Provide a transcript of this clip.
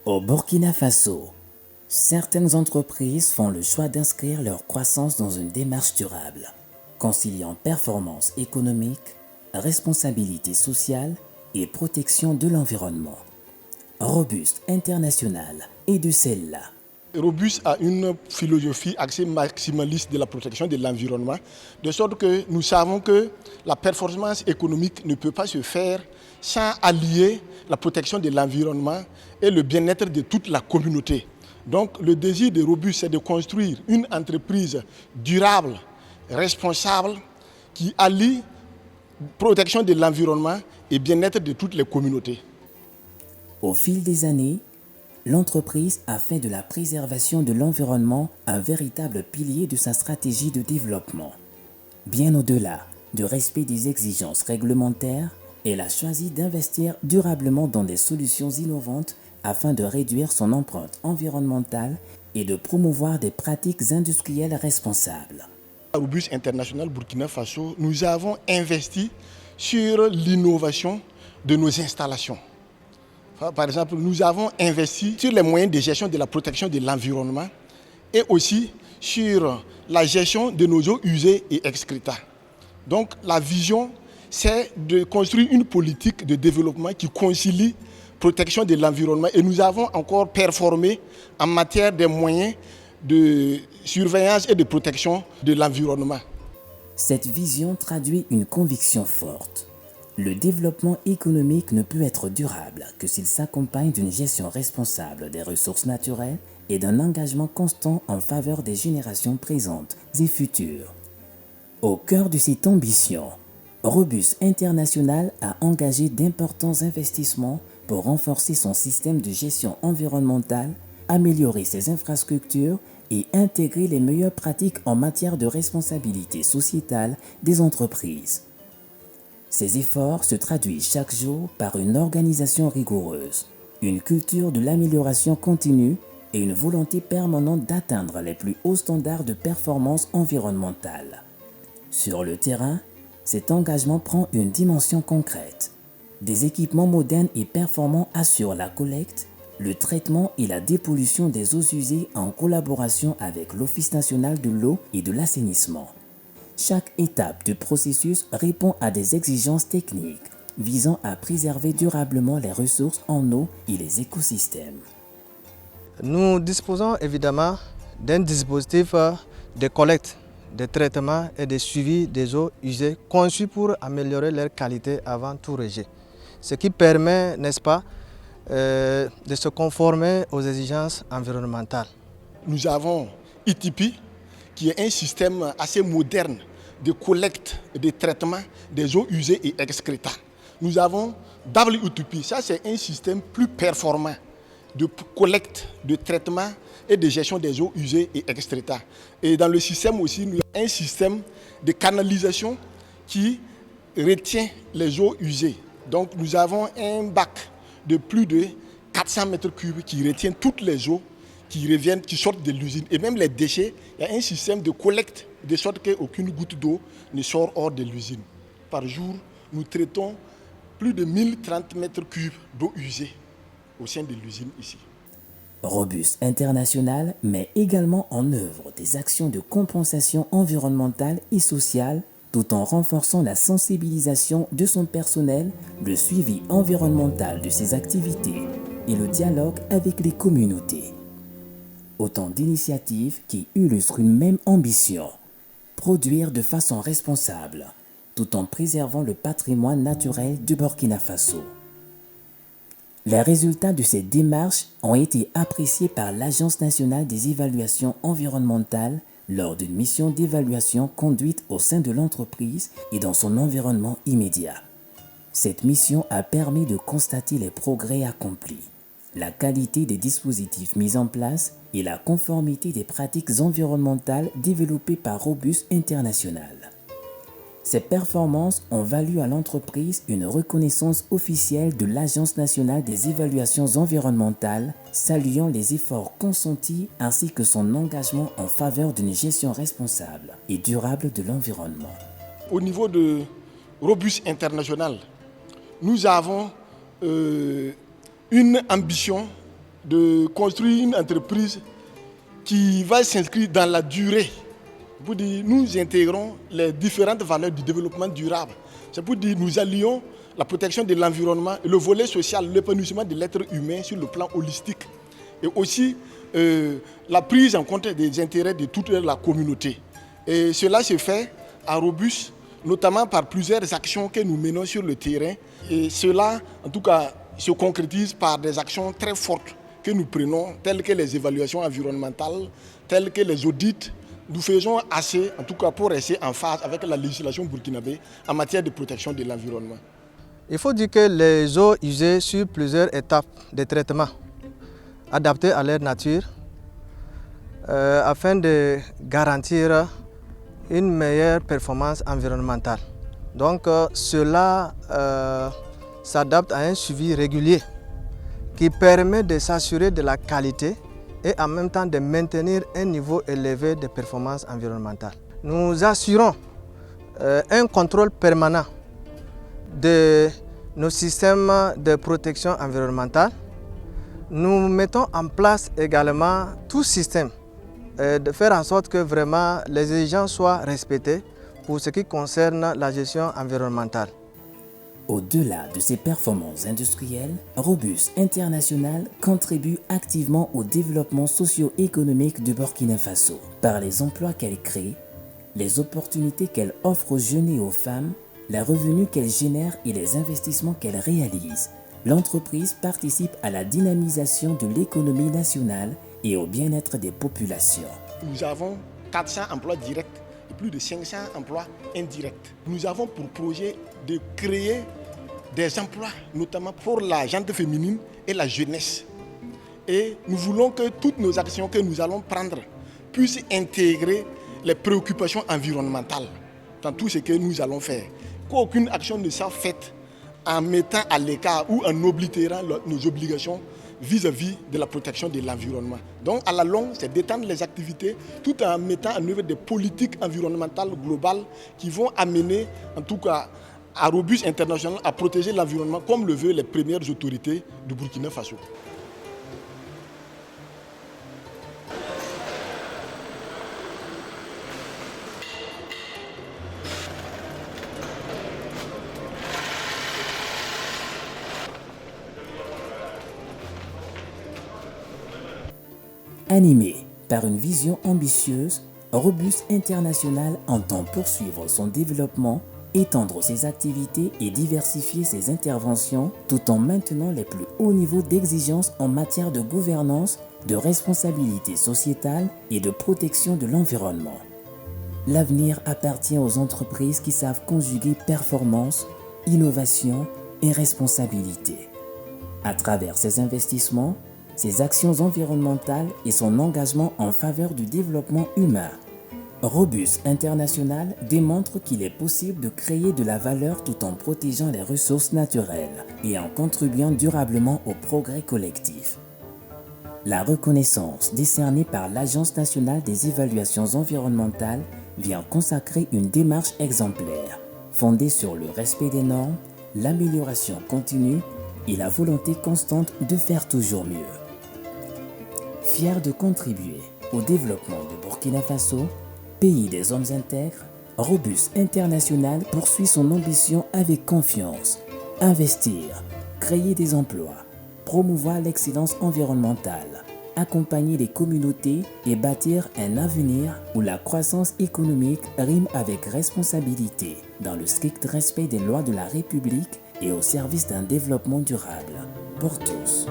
Au Burkina Faso, certaines entreprises font le choix d'inscrire leur croissance dans une démarche durable, conciliant performance économique, responsabilité sociale et protection de l'environnement. Robuste International et de celle-là. Robust a une philosophie axée maximaliste de la protection de l'environnement, de sorte que nous savons que la performance économique ne peut pas se faire sans allier la protection de l'environnement et le bien-être de toute la communauté. Donc le désir de Robust, c'est de construire une entreprise durable, responsable, qui allie protection de l'environnement et bien-être de toutes les communautés. Au fil des années, l'entreprise a fait de la préservation de l'environnement un véritable pilier de sa stratégie de développement. Bien au-delà du respect des exigences réglementaires, elle a choisi d'investir durablement dans des solutions innovantes afin de réduire son empreinte environnementale et de promouvoir des pratiques industrielles responsables. À Robust International Burkina Faso, nous avons investi sur l'innovation de nos installations. Par exemple, nous avons investi sur les moyens de gestion de la protection de l'environnement et aussi sur la gestion de nos eaux usées et excréta. Donc la vision, c'est de construire une politique de développement qui concilie protection de l'environnement et nous avons encore performé en matière des moyens de surveillance et de protection de l'environnement. Cette vision traduit une conviction forte. Le développement économique ne peut être durable que s'il s'accompagne d'une gestion responsable des ressources naturelles et d'un engagement constant en faveur des générations présentes et futures. Au cœur de cette ambition, Robust International a engagé d'importants investissements pour renforcer son système de gestion environnementale, améliorer ses infrastructures et intégrer les meilleures pratiques en matière de responsabilité sociétale des entreprises. Ces efforts se traduisent chaque jour par une organisation rigoureuse, une culture de l'amélioration continue et une volonté permanente d'atteindre les plus hauts standards de performance environnementale. Sur le terrain, cet engagement prend une dimension concrète. Des équipements modernes et performants assurent la collecte, le traitement et la dépollution des eaux usées en collaboration avec l'Office national de l'eau et de l'assainissement. Chaque étape du processus répond à des exigences techniques visant à préserver durablement les ressources en eau et les écosystèmes. Nous disposons évidemment d'un dispositif de collecte, de traitement et de suivi des eaux usées conçu pour améliorer leur qualité avant tout rejet. Ce qui permet, n'est-ce pas, de se conformer aux exigences environnementales. Nous avons ITP, qui est un système assez moderne de collecte et de traitement des eaux usées et excréta. Nous avons WTP, ça c'est un système plus performant de collecte, de traitement et de gestion des eaux usées et excréta. Et dans le système aussi, nous avons un système de canalisation qui retient les eaux usées. Donc nous avons un bac de plus de 400 mètres cubes qui retient toutes les eaux qui sortent de l'usine. Et même les déchets, il y a un système de collecte de sorte qu'aucune goutte d'eau ne sort hors de l'usine. Par jour, nous traitons plus de 1030 mètres cubes d'eau usée au sein de l'usine ici. Robust International met également en œuvre des actions de compensation environnementale et sociale tout en renforçant la sensibilisation de son personnel, le suivi environnemental de ses activités et le dialogue avec les communautés. Autant d'initiatives qui illustrent une même ambition, produire de façon responsable, tout en préservant le patrimoine naturel du Burkina Faso. Les résultats de cette démarche ont été appréciés par l'Agence nationale des évaluations environnementales lors d'une mission d'évaluation conduite au sein de l'entreprise et dans son environnement immédiat. Cette mission a permis de constater les progrès accomplis, la qualité des dispositifs mis en place et la conformité des pratiques environnementales développées par Robust International. Ces performances ont valu à l'entreprise une reconnaissance officielle de l'Agence nationale des évaluations environnementales, saluant les efforts consentis ainsi que son engagement en faveur d'une gestion responsable et durable de l'environnement. Au niveau de Robust International, nous avons une ambition de construire une entreprise qui va s'inscrire dans la durée. Pour dire, nous intégrons les différentes valeurs du développement durable. C'est pour dire, nous allions la protection de l'environnement et le volet social, l'épanouissement de l'être humain sur le plan holistique. Et aussi la prise en compte des intérêts de toute la communauté. Et cela se fait à Robus, notamment par plusieurs actions que nous menons sur le terrain. Et cela, en tout cas, se concrétise par des actions très fortes que nous prenons, telles que les évaluations environnementales, telles que les audits. Nous faisons assez, en tout cas, pour rester en phase avec la législation burkinabé en matière de protection de l'environnement. Il faut dire que les eaux usées sur plusieurs étapes de traitement adaptées à leur nature afin de garantir une meilleure performance environnementale. Donc cela s'adapte à un suivi régulier qui permet de s'assurer de la qualité et en même temps de maintenir un niveau élevé de performance environnementale. Nous assurons un contrôle permanent de nos systèmes de protection environnementale. Nous mettons en place également tout système de faire en sorte que vraiment les exigences soient respectées pour ce qui concerne la gestion environnementale. Au-delà de ses performances industrielles, Robus International contribue activement au développement socio-économique du Burkina Faso par les emplois qu'elle crée, les opportunités qu'elle offre aux jeunes et aux femmes, les revenus qu'elle génère et les investissements qu'elle réalise. L'entreprise participe à la dynamisation de l'économie nationale et au bien-être des populations. Nous avons 400 emplois directs et plus de 500 emplois indirects. Nous avons pour projet de créer des emplois, notamment pour la gente féminine et la jeunesse. Et nous voulons que toutes nos actions que nous allons prendre puissent intégrer les préoccupations environnementales dans tout ce que nous allons faire. Qu'aucune action ne soit faite en mettant à l'écart ou en oblitérant nos obligations vis-à-vis de la protection de l'environnement. Donc à la longue, c'est d'étendre les activités tout en mettant en œuvre des politiques environnementales globales qui vont amener, en tout cas, à Robus International à protéger l'environnement comme le veulent les premières autorités du Burkina Faso. Animé par une vision ambitieuse, Robus International entend poursuivre son développement, étendre ses activités et diversifier ses interventions tout en maintenant les plus hauts niveaux d'exigence en matière de gouvernance, de responsabilité sociétale et de protection de l'environnement. L'avenir appartient aux entreprises qui savent conjuguer performance, innovation et responsabilité. À travers ses investissements, ses actions environnementales et son engagement en faveur du développement humain, Robus International démontre qu'il est possible de créer de la valeur tout en protégeant les ressources naturelles et en contribuant durablement au progrès collectif. La reconnaissance décernée par l'Agence nationale des évaluations environnementales vient consacrer une démarche exemplaire, fondée sur le respect des normes, l'amélioration continue et la volonté constante de faire toujours mieux. Fier de contribuer au développement de Burkina Faso, pays des hommes intègres, Robus International poursuit son ambition avec confiance. Investir, créer des emplois, promouvoir l'excellence environnementale, accompagner les communautés et bâtir un avenir où la croissance économique rime avec responsabilité, dans le strict respect des lois de la République et au service d'un développement durable pour tous.